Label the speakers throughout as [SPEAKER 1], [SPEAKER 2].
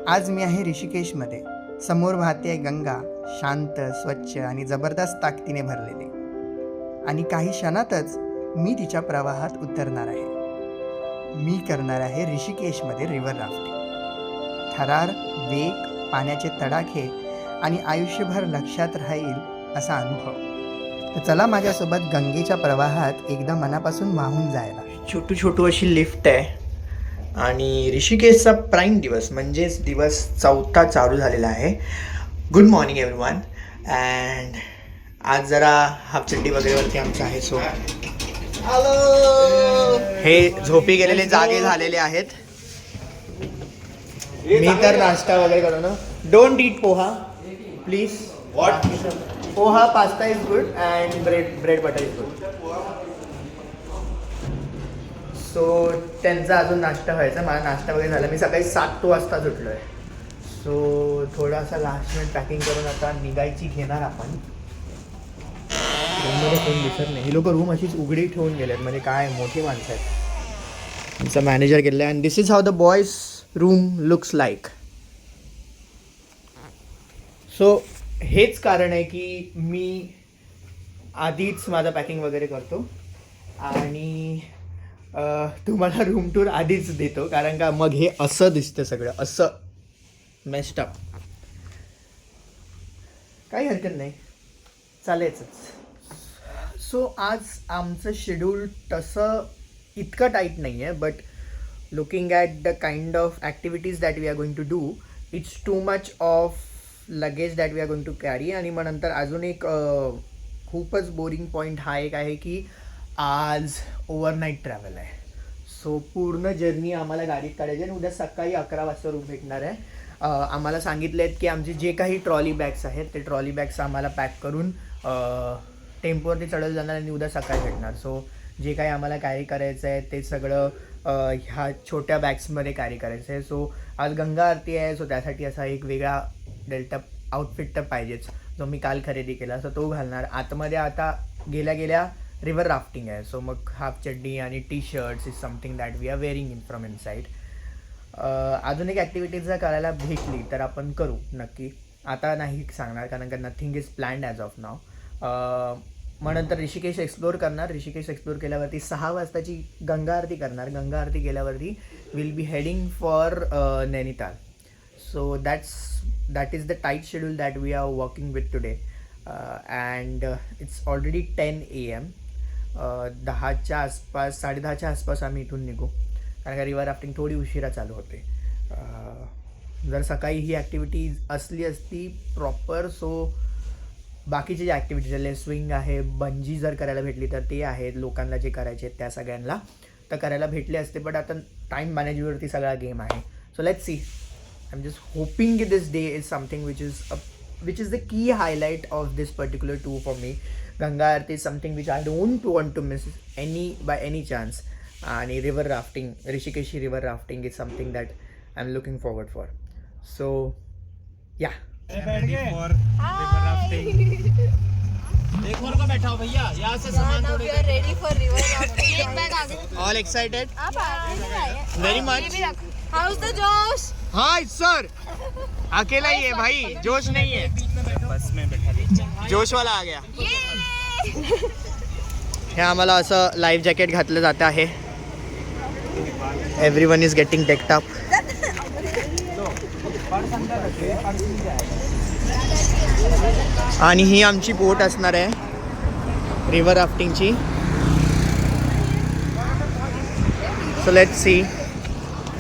[SPEAKER 1] आज मी आहे ऋषिकेशमध्ये. समोर वाहते गंगा, शांत, स्वच्छ आणि जबरदस्त ताकदीने भरलेली. आणि काही क्षणातच मी तिच्या प्रवाहात उतरणार आहे. मी करणार आहे ऋषिकेशमध्ये रिव्हर राफ्टिंग. थरार, वेग, पाण्याचे तडाखे आणि आयुष्यभर लक्षात राहील असा अनुभव. तर चला माझ्यासोबत गंगेच्या प्रवाहात एकदा मनापासून वाहून जायला. छोटू अशी लिफ्ट आहे आणि ऋषिकेशचा प्राईम दिवस म्हणजेच दिवस 4 चालू झालेला आहे. Good morning everyone. अँड आज जरा हाफ चड्डी वगैरेवरती आमचं आहे. सो हॅलो, हे झोपी गेलेले जागे झालेले आहेत. मी तर नाश्ता वगैरे करू ना. Don't eat poha please. What? Poha, pasta is good and bread butter is good. So त्यांचा अजून नाश्ता व्हायचा. मला नाश्ता वगैरे झाला. मी सकाळी 7 वाजता सुटलो आहे. सो थोडासा लास्ट मिनिट पॅकिंग करून आता निघायची घेणार आपण. रूममध्ये कोण दिसत नाही. ही लोक रूम अशीच उघडी ठेवून गेलेत. म्हणजे काय मोठी माणसं आहेत. आमचा मॅनेजर गेला and this is how the boys room looks like. So हेच कारण आहे की मी आधीच माझं पॅकिंग वगैरे करतो आणि तुम्हाला रूम टूर आधीच देतो. कारण का मग हे असं दिसतं सगळं, असं मेस्ड अप. काही हरकत नाही, चालेलच. सो आज आमचं शेड्यूल तसं इतकं टाईट नाही आहे. But looking at the kind of activities that we are going to do, it's too much of luggage that we are going to carry. आणि मग नंतर अजून एक खूपच बोरिंग पॉईंट हा एक आहे की आज ओव्हरनाईट ट्रॅव्हल आहे. सो पूर्ण जर्नी आम्हाला गाडीत काढायची आणि उद्या सकाळी 11 वाजता रूम भेटणार आहे. आम्हाला सांगितले आहेत की आमचे जे काही ट्रॉली बॅग्स आहेत ते ट्रॉली बॅग्स आम्हाला पॅक करून टेम्पोवरती चढवलं जाणार आणि उद्या सकाळी भेटणार. सो जे काही आम्हाला कॅरी करायचं आहे ते सगळं ह्या छोट्या बॅग्समध्ये कॅरी करायचं आहे. सो आज गंगा आरती आहे. सो त्यासाठी असा एक वेगळा डेल्टा आउटफिट तर पाहिजेच, जो मी काल खरेदी केला. सो तो घालणार. आतमध्ये आता गेल्या रिव्हर राफ्टिंग आहे. सो मग हाफ चड्डी आणि T shirts is something that we are wearing in from inside. अजून एक ॲक्टिव्हिटीज जर करायला भेटली तर आपण करू नक्की. आता नाही सांगणार कारण का nothing is planned as of now. मग नंतर ऋषिकेश एक्सप्लोअर करणार. ऋषिकेश एक्सप्लोअर केल्यावरती 6 वाजताची गंगा आरती करणार. गंगा आरती केल्यावरती will be heading for Nainital. So that is the tight schedule that we are working with today. And it's already 10 AM. 10च्या आसपास, 10:30च्या आसपास आम्ही इथून निघू. कारण का रिव्हर राफ्टिंग थोडी उशिरा चालू होते. जर सकाळी ही ॲक्टिव्हिटी असती प्रॉपर, सो बाकीचे जे ॲक्टिव्हिटीज आले, स्विंग आहे, बंजी जर करायला भेटली तर ते आहेत. लोकांना जे करायचे आहेत त्या सगळ्यांना तर करायला भेटले असते. बट आता टाईम मॅनेजवरती सगळा गेम आहे. So let's see. I am just hoping की this day is something which is the key highlight of this particular tour for me. Ganga Aarti is something which I don't want to miss by any chance. And river rafting, Rishikeshi river rafting is something that I'm looking forward for. So, yeah.
[SPEAKER 2] ready for river rafting. एक और का बैठा हो भैया, यहाँ से सामान
[SPEAKER 3] we are ready for river rafting. एक bag आगे.
[SPEAKER 1] All excited? Very much.
[SPEAKER 3] How's the Josh?
[SPEAKER 1] हाँ सर, अकेला ही है भाई, जोश नहीं है.
[SPEAKER 2] बस में बैठा
[SPEAKER 1] जोश वाला आ गया. हे आम्हाला असं लाईफ जॅकेट घातलं जातं आहे. Everyone is getting decked up. आणि ही आमची बोट असणार आहे रिव्हर राफ्टिंगची. So let's see.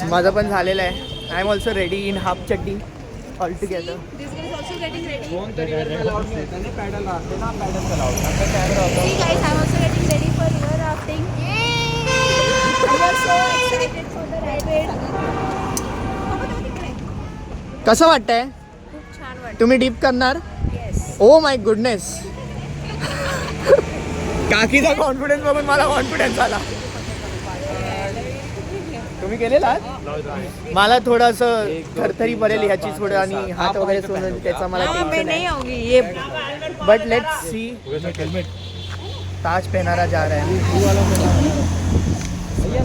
[SPEAKER 1] माझं पण झालेलं आहे. I am also ready in half चड्डी all together.
[SPEAKER 3] This girl is also getting ready.
[SPEAKER 2] Phone तो रिवर अलाउड नहीं था, नहीं पैडल आते ना, पैडल चलाओ ना, तो कैमरा होता
[SPEAKER 3] See guys, I'm also getting ready for river rafting. I am so excited for the ride.
[SPEAKER 1] कसं वाटतंय?
[SPEAKER 3] खूप छान वाटतं.
[SPEAKER 1] तुम्ही डीप करणार?
[SPEAKER 3] Yes.
[SPEAKER 1] Oh my goodness. काकीचा कॉन्फिडन्स बघून मला कॉन्फिडन्स आला. तुम्ही केलेला? मला थोडंसं थरथरी पडेल ह्याची थोडं आणि हात वगैरे सोडून त्याचा मला टेन्शन
[SPEAKER 3] नहीं
[SPEAKER 1] आहे.
[SPEAKER 3] होगी ये.
[SPEAKER 1] But let's see. ताज पहनारा जा रहा है.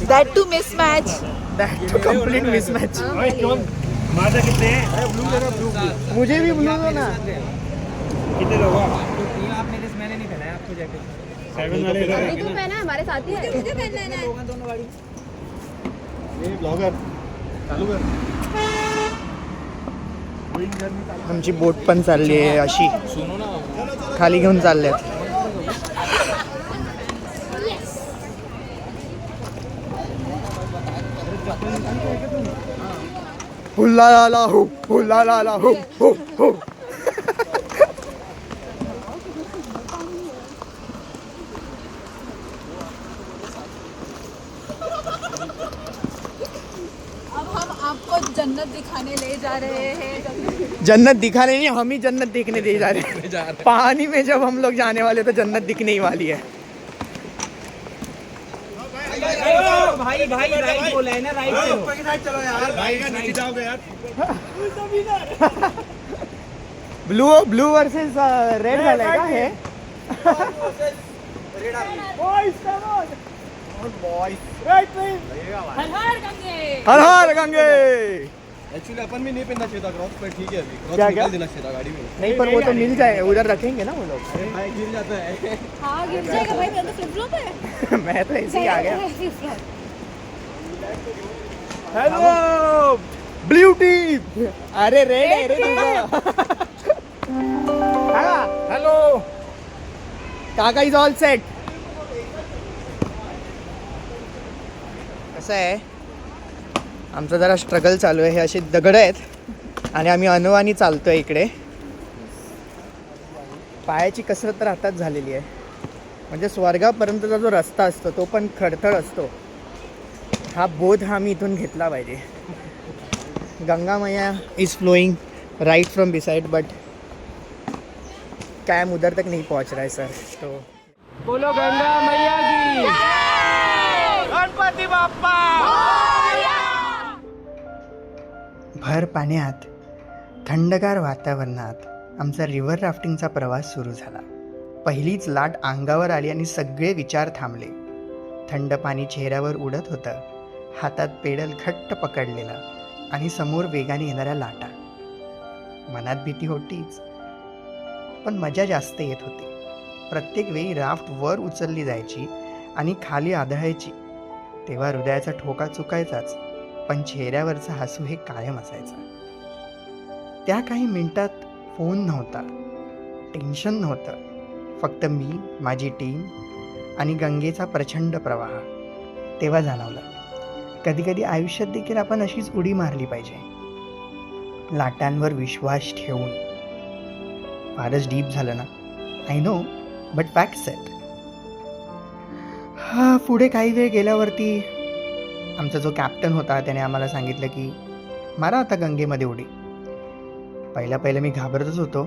[SPEAKER 3] That too mismatch.
[SPEAKER 1] That to complete mismatch.
[SPEAKER 2] माझा कितने हैं?
[SPEAKER 1] मुझे भी ब्लू दो ना.
[SPEAKER 2] कितने लोग हो? मैंने नहीं पहना है आपको जैकेट. 7 वाले इधर
[SPEAKER 4] अभी तू पहना हमारे साथ ही है. तुझे पहनना है.
[SPEAKER 2] ये ब्लॉगर चालू कर.
[SPEAKER 1] आमची बोट पण चालली आहे अशी खाली घेऊन चालले. हुल्ला लाला हो, हुल्ला लाला हो, हो.
[SPEAKER 3] अब हम आपको जन्नत दिखाने ले जा रहे हैं.
[SPEAKER 1] जन्नत दिखाने नहीं, हम ही जन्नत देखने दे जा रहे हैं. पानी में जब हम लोग जाने वाले तो जन्नत दिखने ही वाली है.
[SPEAKER 2] भाई राइट बोला है ना. राइट चलो यार. भाई का नीचे जाओगे यार.
[SPEAKER 1] ब्लू वर्सेस रेड झालंय का हे. हर हर गंगे.
[SPEAKER 2] एक्चुअली अपन भी नहीं पहनना चाहिए था क्रॉस, पर ठीक है अभी क्रॉस
[SPEAKER 1] क्या?
[SPEAKER 2] निकाल देना चाहिए था गाड़ी में.
[SPEAKER 1] नहीं पर वो तो मिल जाए, उधर रखेंगे ना वो लोग.
[SPEAKER 2] भाई गिर जाता है.
[SPEAKER 4] हाँ गिर जाएगा भाई. मैं तो फ्लिप फ्लॉप है.
[SPEAKER 1] मैं तो ऐसे ही आ गया.
[SPEAKER 4] Flip flop.
[SPEAKER 1] Hello beauty. अरे रेड आहे रे तुझं. हॅलो काका इज ऑल सेट. कसं आहे आमचं जरा स्ट्रगल चालू आहे. हे असे दगड आहेत आणि आम्ही अनवाणी चालतोय इकडे. पायाची कसरत तर आताच झालेली आहे. म्हणजे स्वर्गापर्यंतचा जो रस्ता असतो तो पण खडखड असतो. हा बोध हा मी इथून घेतला पाहिजे. गंगा मैया is flowing right from beside but कैम उधर तक नहीं पहुंच रहा है सर. तो
[SPEAKER 2] बोलो गंगा मैया की. गणपती बाप्पा.
[SPEAKER 1] भर पाण्यात थंडगार वातावरणात आमचा रिव्हर राफ्टिंगचा प्रवास सुरू झाला. पहिलीच लाट अंगावर आली आणि सगळे विचार थांबले. थंड पाणी चेहऱ्यावर उडत होतं. हातात पेडल घट्ट पकडलेला आणि समोर वेगाने येणाऱ्या लाटा. मनात भीती होतीच पण मजा जास्त येत होती. प्रत्येक वेळी राफ्ट वर उचलली जायची आणि खाली आदळायची तेव्हा हृदयाचा ठोका चुकायचाच, पण चेहऱ्यावरचं हसू हे कायम असायचं. त्या काही मिनिटात फोन नव्हता, टेन्शन नव्हतं, फक्त मी, माझी टीम आणि गंगेचा प्रचंड प्रवाह. तेव्हा जाणवलं कधीकधी आयुष्यात देखील आपण अशीच उडी मारली पाहिजे, लाटांवर विश्वास ठेवून. फारच डीप झालं ना, आय नो, बट फॅक्ट्स आहेत. पुढे काही वेळ गेल्यावरती आमचा जो कॅप्टन होता त्याने आम्हाला सांगितलं की मारा आता गंगेमध्ये उडी. पहिलं मी घाबरतच होतो,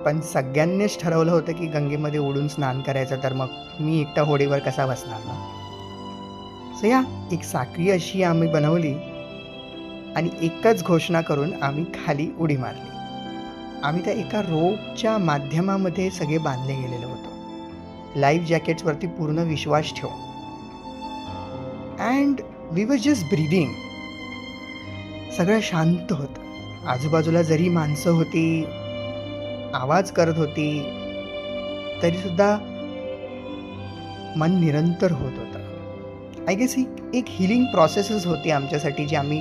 [SPEAKER 1] पण सगळ्यांनीच ठरवलं होतं की गंगेमध्ये उडून स्नान करायचं, तर मग मी एकटा होडीवर कसा बसणार ना. सो या एक साखळी अशी आम्ही बनवली आणि एकच घोषणा करून आम्ही खाली उडी मारली. आम्ही त्या एका रोपच्या माध्यमामध्ये सगळे बांधले गेलेलो होतो, लाईफ जॅकेट्सवरती पूर्ण विश्वास ठेवून. And we were just breathing. सगळं शांत होतं. आजूबाजूला जरी माणसं होती, आवाज करत होती, तरीसुद्धा मन निरंतर होत होतं. आय गेस ही एक हिलिंग प्रोसेसच होती आमच्यासाठी, जी आम्ही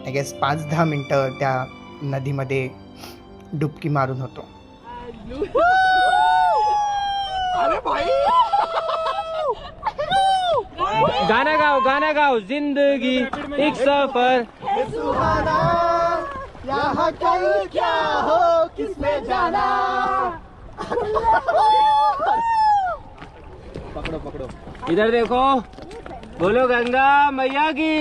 [SPEAKER 1] आय गेस 5-10 मिनटं त्या नदीमध्ये डुबकी मारून होतो.
[SPEAKER 2] गाना गाओ जिंदगी एक सफर.
[SPEAKER 1] यहाँ कल क्या हो किसने जाना.
[SPEAKER 2] पकड़ो इधर देखो. बोलो गंगा मैया की.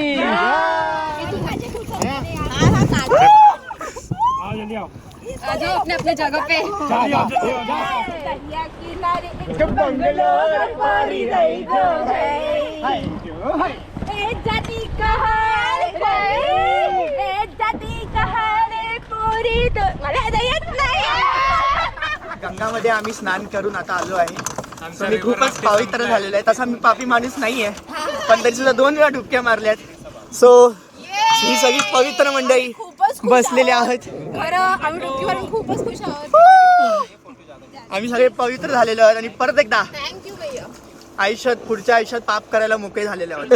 [SPEAKER 2] आओ जल्दी आओ.
[SPEAKER 4] आ जाओ अपने अपने जगह पे.
[SPEAKER 1] गंगामध्ये आम्ही स्नान करून आता आलो आहे So, मी खूपच पवित्र झालेलो आहे. तसा मी पापी माणूस नाहीये, पण तरी सुद्धा 2 वेळा डुबक्या मारल्यात. सो ही सगळी पवित्र मंडळी
[SPEAKER 3] खूपच खुश
[SPEAKER 1] बसलेले आहोत.
[SPEAKER 3] खरं आम्ही डुबकी मारून खूपच खुश आहोत.
[SPEAKER 1] आम्ही सगळे पवित्र झालेलो आहोत आणि परत एकदा
[SPEAKER 3] थँक्यू भैया.
[SPEAKER 1] आयुष्यात पुढच्या आयुष्यात पाप करायला मोकळे झालेले आहोत.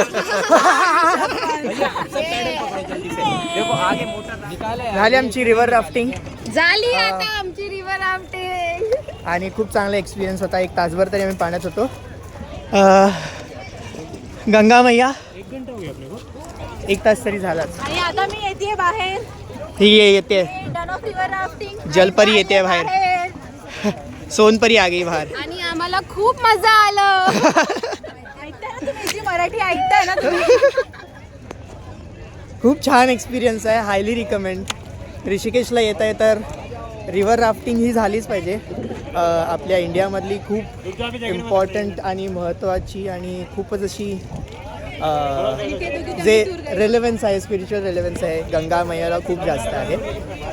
[SPEAKER 1] झाली आमची रिव्हर राफ्टिंग
[SPEAKER 3] झाली आता आमची रिव्हर राफ्टिंग.
[SPEAKER 1] आणि खूप चांगला एक्सपिरियन्स होता. 1 तासभर तरी आम्ही पाण्यात होतो. गंगा मैया 1 तास तरी झालाच.
[SPEAKER 3] आणि आता मी येते बाहेर.
[SPEAKER 1] ही येते,
[SPEAKER 3] डन ऑफ रिव्हर राफ्टिंग.
[SPEAKER 1] जलपरी येते बाहेर. सोनपरी आ गई बाहेर.
[SPEAKER 3] आणि आम्हाला खूप मजा आलं. ऐकताय ना तुम्ही जी मराठी ऐकताय ना तुम्ही.
[SPEAKER 1] खूप छान एक्सपिरियन्स आहे. Highly recommend. ऋषिकेशला येत आहे तर रिव्हर राफ्टिंग ही झालीच पाहिजे. आपल्या इंडियामधली खूप इम्पॉर्टंट आणि महत्त्वाची आणि खूपच अशी जे रेलेवन्स आहे, स्पिरिच्युअल रेलेवन्स आहे गंगा मैयाला खूप जास्त आहे.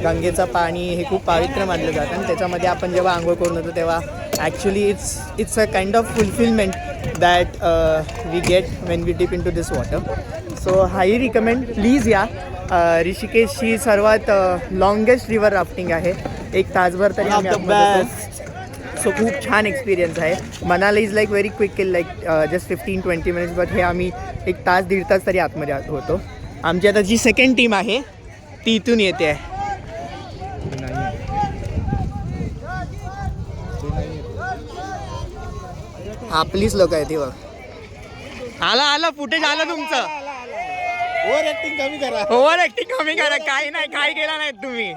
[SPEAKER 1] गंगेचं पाणी हे खूप पवित्र मानलं जातं आणि त्याच्यामध्ये आपण जेव्हा आंघोळ करून होतो तेव्हा actually it's a kind of fulfilment that we get when we dip into this water. So high recommend, please या. ऋषिकेशची सर्वात लॉंगेस्ट रिव्हर राफ्टिंग आहे. 1 तासभर तरी आम्ही आतमध्ये होतो. सो खूप छान एक्सपिरियन्स आहे. Manali is like very quick, like just 15-20 minutes, but हे आम्ही 1 तास 1.5 तास तरी आतमध्ये होतो. आमची आता जी सेकंड टीम आहे ती इथून येते आहे. आपलीच लोक आहेत. बघ आला फुटेज आलं तुमचं.
[SPEAKER 2] ओव्हर ऍक्टिंग कमी करा.
[SPEAKER 1] ओव्हर ऍक्टिंग कमी करा. काही नाही, काय केलं नाही तुम्ही.